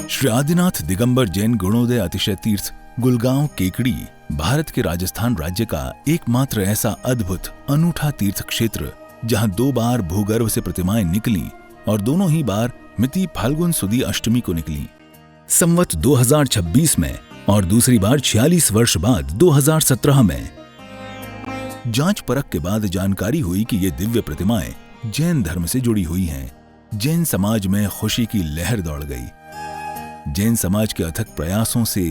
श्री आदिनाथ दिगंबर जैन गुणोदय अतिशय तीर्थ गुलगांव केकड़ी भारत के राजस्थान राज्य का एकमात्र ऐसा अद्भुत अनूठा तीर्थ क्षेत्र जहां 2 बार भूगर्भ से प्रतिमाएं निकली और दोनों ही बार मिति फाल्गुन सुदी अष्टमी को निकली। संवत 2026 में और दूसरी बार 46 वर्ष बाद 2017 में। जांच परख के बाद जानकारी हुई कि ये दिव्य प्रतिमाएं जैन धर्म से जुड़ी हुई हैं। जैन समाज में खुशी की लहर दौड़ गई। जैन समाज के अथक प्रयासों से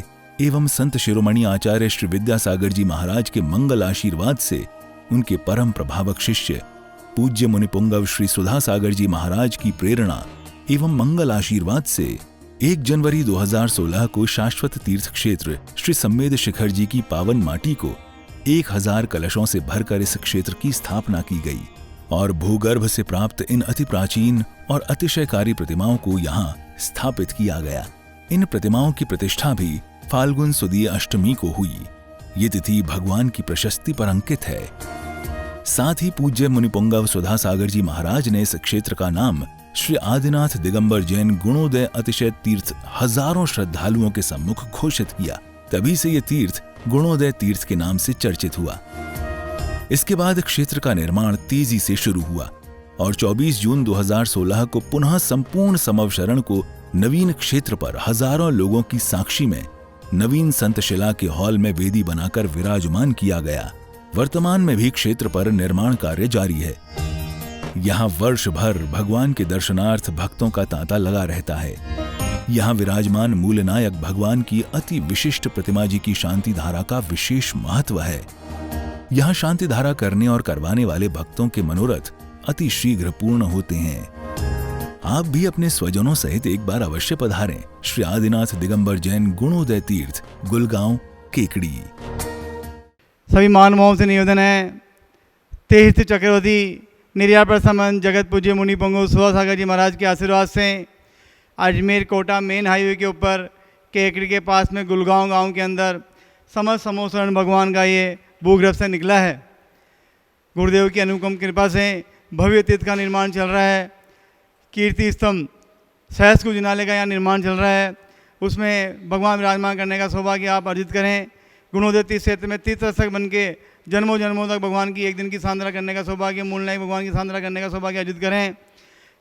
एवं संत शिरोमणि आचार्य श्री विद्यासागर जी महाराज के मंगल आशीर्वाद से उनके परम प्रभावक शिष्य पूज्य मुनिपुंगव श्री सुधा सागर जी महाराज की प्रेरणा एवं मंगल आशीर्वाद से 1 जनवरी 2016 को शाश्वत तीर्थ क्षेत्र श्री सम्मेद शिखर जी की पावन माटी को 1000 कलशों से भरकर इस क्षेत्र की स्थापना की गई और भूगर्भ से प्राप्त इन अति प्राचीन और अतिशयकारी प्रतिमाओं को यहाँ स्थापित किया गया। इन प्रतिमाओं की प्रतिष्ठा भी फाल्गुन सुदी अष्टमी को हुई। ये तिथि भगवान की प्रशस्ति पर अंकित है। साथ ही पूज्य मुनिपुंगव सुधा सागर जी महाराज ने इस क्षेत्र का नाम श्री आदिनाथ दिगंबर जैन गुणोदय अतिशय तीर्थ हजारों श्रद्धालुओं के सम्मुख घोषित किया। तभी से ये तीर्थ गुणोदय तीर्थ के नाम से चर्चित हुआ। इसके बाद क्षेत्र का निर्माण तेजी से शुरू हुआ और 24 जून 2016 को पुनः संपूर्ण समवशरण को नवीन क्षेत्र पर हजारों लोगों की साक्षी में नवीन संत शिला के हॉल में वेदी बनाकर विराजमान किया गया। वर्तमान में भी क्षेत्र पर निर्माण कार्य जारी है। यहाँ वर्ष भर भगवान के दर्शनार्थ भक्तों का तांता लगा रहता है। यहाँ विराजमान मूलनायक भगवान की अति विशिष्ट प्रतिमा जी की शांति धारा का विशेष महत्व है। यहाँ शांति धारा करने और करवाने वाले भक्तों के मनोरथ अति शीघ्र पूर्ण होते हैं। आप भी अपने स्वजनों सहित एक बार अवश्य पधारें श्री आदिनाथ दिगंबर जैन गुणोदय तीर्थ गुलगांव केकड़ी। सभी महानुभावों से निवेदन है, तीर्थ चक्रवर्ती निर्यात प्रसमन जगत पूज्य मुनि पुंगव सुधा सागर जी महाराज के आशीर्वाद से अजमेर कोटा मेन हाईवे के ऊपर केकड़ी के पास में गुलगांव गांव के अंदर समस्त समोसरण भगवान का ये भूगर्भ से निकला है। गुरुदेव की अनुपम कृपा से भव्य तीर्थ का निर्माण चल रहा है। कीर्ति स्तंभ सहस्त्र जिनालय का यहाँ निर्माण चल रहा है। उसमें भगवान विराजमान करने का सौभाग्य आप अर्जित करें। गुणोदय तीर्थ क्षेत्र में तीर्थ रक्षक बन के जन्मों जन्मों तक भगवान की एक दिन की सांद्रा करने का सौभाग्य, मूलनायक भगवान की सांद्रा करने का सौभाग्य अर्जित करें।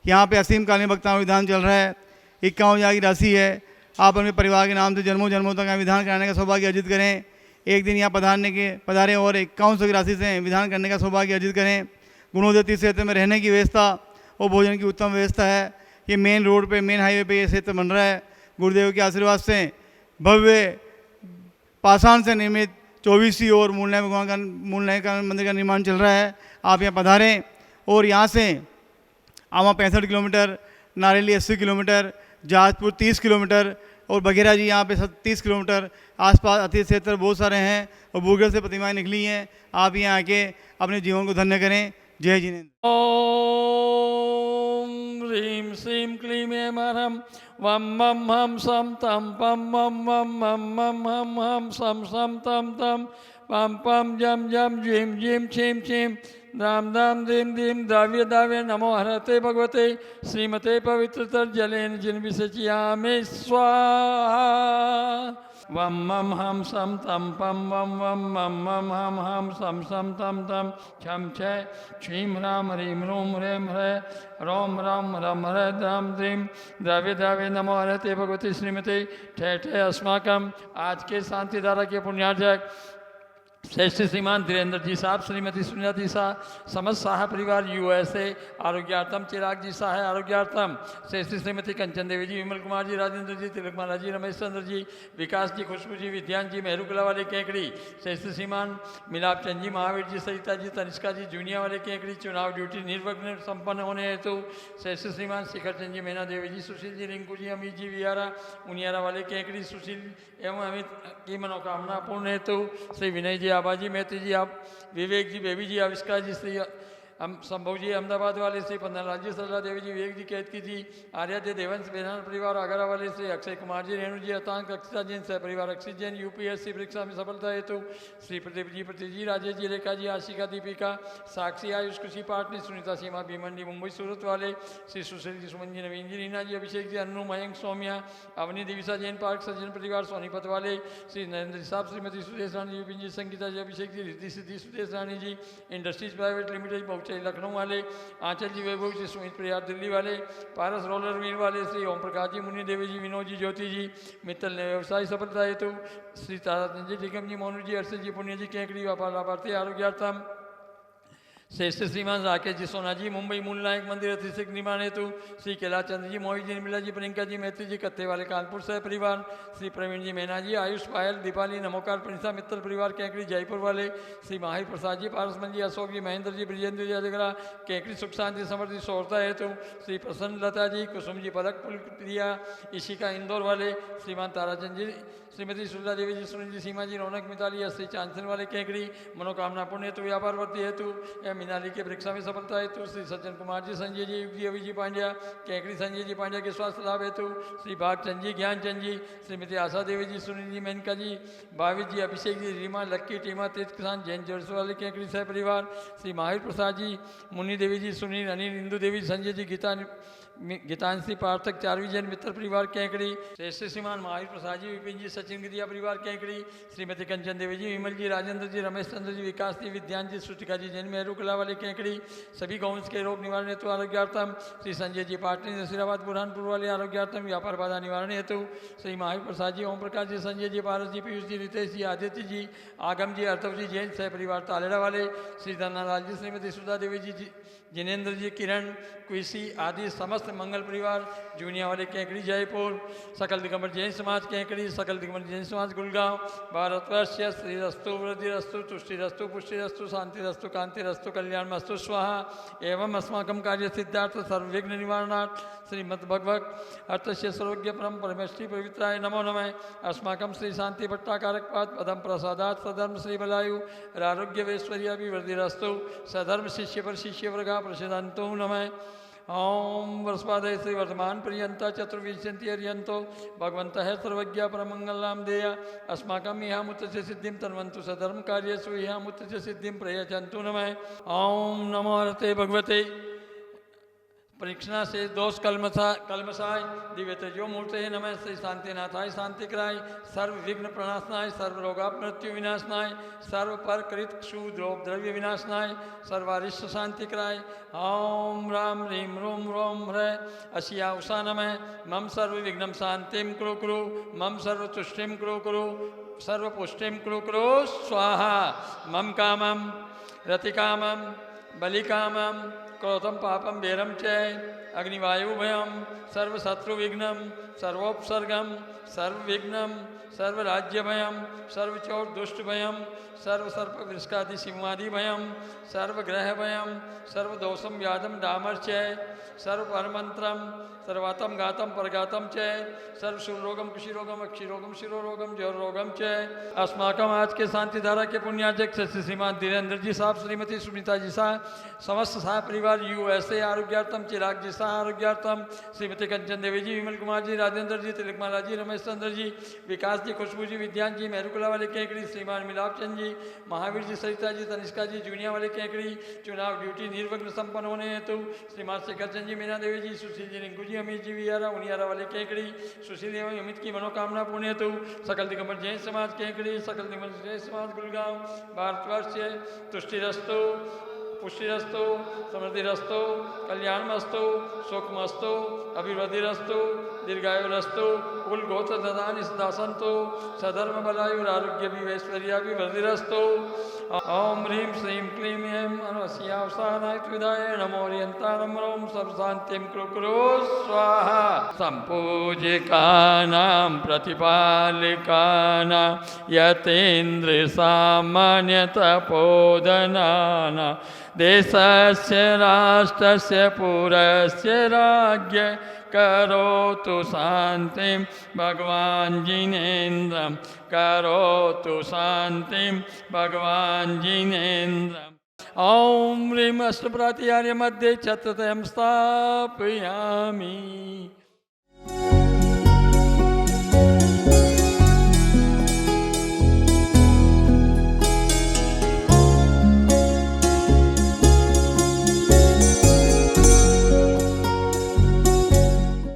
यहाँ पे असीम कालीन भक्ताओं विधान चल रहा है। 51,000 की राशि है। आप अपने परिवार के नाम से जन्मों जन्मों तक विधान कराने का सौभाग्य अर्जित करें। एक दिन यहाँ पधारे और 5100 की राशि से विधान करने का सौभाग्य अर्जित करें। गुणोदय तीर्थ क्षेत्र में रहने की व्यवस्था और भोजन की उत्तम व्यवस्था है। ये मेन रोड पे मेन हाईवे पे ये क्षेत्र बन रहा है। गुरुदेव के आशीर्वाद से भव्य पाषाण से निर्मित 24वीं ओर मूलनायक मंदिर का निर्माण चल रहा है। आप यहाँ पधारें और यहाँ से आवा 65 kilometre, Nareli 80 kilometre, Jahazpur 30 kilometre और बघेरा जी यहाँ पे 30 किलोमीटर आसपास अति क्षेत्र बहुत सारे हैं और भूगर्भ से प्रतिमाएं निकली हैं। आप यहाँ आके अपने जीवन को धन्य करें। जय जिनेन्द्र। ओम ह्रीं श्रीं क्लीं ऐं हरं वम मम हम सम तम पम मम मम मम मम हम हम सम सम तम तम पम पम जम जम जीं जीं छीं छीं दाम दाम दीम दीम दाव्य दाव्य नमो हरते भगवते श्रीमते पवित्रतर जलेन जिन विसचियामि स्वाहा। वम मम हम सम तम पम वम वम मम मम हम सम सम तम तम छम छय क्षीम राम ह्रीं रूम ह्रेम ह्रय रोम रम रम हृ द्राम द्रीम द्रव्य द्रव्य नमो हरते भगवती श्रीमते ठे ठे अस्माकम। आज के शांति धारा के पुण्यार्जक श्रेष्ठ श्रीमान धीरेन्द्र जी साहब, श्रीमती सुनीता जी साह, समस्त शाह परिवार USA आरोग्यार्थम, चिराग जी साह आरोग्यार्थम, श्रेष्ठ श्रीमती कंचन देवी जी, विमल कुमार जी, राजेंद्र जी, तिलक महाराज जी, रमेश चंद्र जी, विकास जी, खुशबू जी, विद्यान जी, मेहरूकला वाले केकड़ी, श्रेष्ठ श्रीमान मिलाप चंद जी, महावीर जी, सरिता जी, तनिष्का जी, जूनिया वाले केकड़ी, चुनाव ड्यूटी निर्विघ्न संपन्न होने हेतु श्रेष्ठ श्रीमान शिखर चंद जी, मैना देवी जी, सुशील जी, रिंकू जी, अमित जी, वियारा उनियारा वाले केकड़ी, सुशील एवं अमित की मनोकामना पूर्ण हेतु श्री विनय जी, आबाजी, मैत्री जी, आप विवेक जी, बेबी जी, आविष्कार जी, श्री हम संभव जी अहमदाबाद वाले से, पन्नालाल जी सरला देवी जी विवेक जी कैद की थी, आर्याध्य देवंश बेनान परिवार आगरा वाले से, अक्षय कुमार जी, रेणु जी, अतांक, अक्षिता जैन सह परिवार अक्षित जैन, यूपीएससी परीक्षा में सफलता हेतु श्री प्रदीप जी, प्रति जी, राजेश जी, रेखा जी, आशिका दीपिका, साक्षी, आयुष, खुशी पाटनी, सुनीता, सीमा, भीमंडी मुंबई सूरत वाले, श्री सुशील जी, सुमन जी, नवीन जी, रीना जी, अभिषेक जी, अन्नू, मयंक, सौम्या, अवनी, दिविसा जैन पार्क सज्जन परिवार सोनीपत वाले, श्री नरेंद्र जी साहब, श्रीमती सुदेश रानी, विपिन जी, संगीता जी, अभिषेक जी, रिद्धि सिद्धि सुदेश रानी जी, इंडस्ट्रीज प्राइवेट लिमिटेड बहुचई लखनऊ वाले, आंचल जी, वैभव जी, सुमित प्रयाग दिल्ली वाले, पारस रोलर मिल वाले, श्री ओम प्रकाश जी, मुनि देवी जी, विनोद जी, ज्योति जी, मित्तल ने व्यवसाय सफलता हेतु श्री तारा जी, निगम जी, मोनू जी, अर्षद जी, पुण्य जी, केकड़ी व्यापार लाभार्थी आरोग्यार्थम श्रेष्ठ श्रीमान राकेश जी, सोना जी, मुंबई मूल नायक मंदिर अतिशिक निर्माण हेतु श्री कैलाश चंद्र जी, मोहित जी, निर्मला जी, प्रियंका जी, मैत्री जी, कत्ते वाले कानपुर सह परिवार, श्री प्रवीण जी, मैना जी, आयुष, पायल, दीपाली, नमोकार, प्रिंसा मित्तल परिवार केकड़ी जयपुर वाले, श्री माहिर प्रसाद जी, पारसमन जी, अशोक जी, महेंद्र जी, ब्रिजेंद्र जी, अजगरा केकड़ी सुख शांति समृद्धि सोरता हेतु श्री प्रसन्न लता जी, कुसुम जी, पलक प्रिया, इशिका इंदौर वाले, श्रीमान ताराचंद जी, श्रीमती सुधा देवी जी, सुनील जी, सीमा जी, रौनक मिताली, श्री चांसन वाले केकड़ी, मनोकामना पुण्य हेतु व्यापार वर्ती हेतु मीनाली के परीक्षा में सफलता हेतु श्री सज्जन कुमार जी, संजय जी, युग जी, अभी जी पांड्या केकड़ी, संजय जी पांड्या के स्वास्थ्य लाभ हेतु श्री भागचंद जी, ज्ञानचंद जी, श्रीमती आशा देवी जी, सुनील जी, मेनका जी, भावित जी, अभिषेक जी, रीमा, लक्की, टीमा, तीर्थ किसान जैन जोरस वाले केकड़ी सह परिवार, श्री माहिर प्रसाद जी, मुन्नी देवी जी, सुनील, अनिल, इंदु देवी, संजय जी, गीतांशी, पार्थक, चारवी जैन मित्र परिवार केकड़ी, श्रेष्ठ श्रीमान माहिर प्रसाद जी, विपिन जी, सचिन गिरिया परिवार केकड़ी, श्रीमती कंचन देवी जी, विमल जी, राजेंद्र जी, रमेश चंद्र जी, विकास जी, विद्यान जी, श्रुतिका जी, जैन मेहरू कला वाले केकड़ी, सभी गौवंश के रोग निवारण हेतु आरोग्यार्थम श्री संजय जी, पाटनी, नसीराबाद, बुरहानपुर वाले आरोग्यार्थम व्यापार बाधा निवारण हेतु श्री माहिर प्रसाद जी, ओम प्रकाश जी, संजय जी, पारस जी, पीयूष जी, रितेश जी, आदित्य जी, आगम जी, अर्तव जी, जैन सह परिवार तालेड़ा वाले, श्री धन्नालाल जी, श्रीमती सुधा देवी जी, जिनेन्द्र जी, किरण, कुशी आदि समस्त मंगल परिवार जूनिया वाले केकड़ी जयपुर, सकल दिगंबर जैन समाज केकड़ी, सकल दिगंबर जैन समाज गुड़गांव, भारतवर्ष श्री रस्तु वृद्धि रस्तु तुष्टि रस्तु पुष्टि रस्तु शांति रस्तु कांति रस्तु कल्याण मस्तु स्वाहा एवं अस्माकं कार्य सिद्धार्थ सर्वविघ्न निवारणार्थ श्रीमद् भगवत अर्थस्य सर्वज्ञ परम परमेश्वरी पवित्राय नमो नमः। अस्माकं श्री शांति भट्टाकारक पाद पदम प्रसादात सधर्म श्री बलायु आरोग्य वैश्वर्याभिवृद्धिरस्तु सधर्म शिष्य पर शिष्य वर्गा प्रसिद्धंतो नमः। ओम वर्षपादय श्री वर्तमान पर्यंत चतुर्विंशति अर्यंतो भगवंत है सर्वज्ञ परमंगलाम देया अस्माकं यहाँ मुत्तस्य सिद्धिं तन्वन्तु सधर्म कार्येषु यहाँ मुत्तस्य सिद्धिं प्रयच्छन्तु नमः। ओम नमो हरते भगवते परीक्षणा से दोष कलमसाय दिव्य तेजो मूर्ते नमः श्री शांतिनाथाय शांतिकराय सर्व विघ्न प्रणाशनाय सर्व रोगा मृत्यु विनाशनाय सर्व पर कृत क्षुद्रोप द्रव्य विनाशनाय सर्वारिष्ट शांतिकराय ओम राम ह्रीं रोम रोम ह्रय अशिया उषा नमः मम सर्व विघ्नं शांतिं कुरु कुरु मम सर्व तुष्टिं कुरु कुरु सर्व पुष्टिं कुरु कुरु स्वाहा मम कामं रतिकामं बलिकामं क्रोधम पापम बेरम च अग्निवायु भयम सर्वशत्रुविघ्नम सर्वोपसर्गम सर्वविघ्नम सर्वराज्य भयम सर्वचोट दुष्ट भयम सर्वसर्प वृष्कादि सिंहादि भयम सर्वग्रह भयम सर्वदोषम व्याधम डामर च सर्वपरमंत्रम सर्वातम गातम परगातम च सर्वशूलरोगम कुशीरोगम अक्षिरोगम शिरोरोगम जरोगम च अस्माकम आज के शांति धारा के पुण्याध्यक्ष श्रीमान धीरेन्द्र जी साहब श्रीमती सुनीता जी साहब समस्त साह परिवार USA आरोग्यार्थम चिराग जी साह आरोग्यार्थम श्रीमती कंचन देवी जी विमल कुमार जी राजेंद्र जी तिलकमाला जी रमेश चंद्र जी विकास जी खुशबू जी विद्यान जी मेहरुकला वाले केकड़ी श्रीमान मिलाप चंद जी महावीर जी सरिता जी तनिष्का जी जूनिया वाले केकड़ी चुनाव ड्यूटी निर्विघ्न संपन्न होने हेतु श्रीमान शेखर चंद जी मीना देवी जी सुशील जी रिंकू जी अमित जी वियारा उनियारा वाले केकड़ी सुशील एवं अमित की मनोकामना पूर्ण हेतु सकल दिगंबर जैन समाज केकड़ी सकल दिगंबर जैन समाज गुड़गांव भारतवर्ष तुष्टिरस्तु पुष्टिरस्तु समृद्धिरस्तु कल्याणमस्तु सुखमस्तु अभिवृद्धिरस्तु दीर्घायुरस्तु कुल गोत्र ददानि सदा सन्तु सधर्म बलायुरारोग्य वैश्वर्याभिवृद्धिरस्तु ओम ह्रीं श्रीं क्लीं ऐं अनवस्यावसानाय त्विदाय नमोरियन्तारं रों सर्वशान्तिं कुरु कुरु स्वाहा। सम्पूजिकानां प्रतिपालिकानां यतीन्द्रियसामान्यतपोधनानां देशस्य राष्ट्रस्य पुरस्य राज्ञ करोतु शान्तिं भगवान् जिनेन्द्रं करोतु शान्तिं भगवान् जिनेन्द्रम्। ॐ ह्रीं अष्टप्रातिहार्य मध्ये छत्रत्रयं स्थापयामि।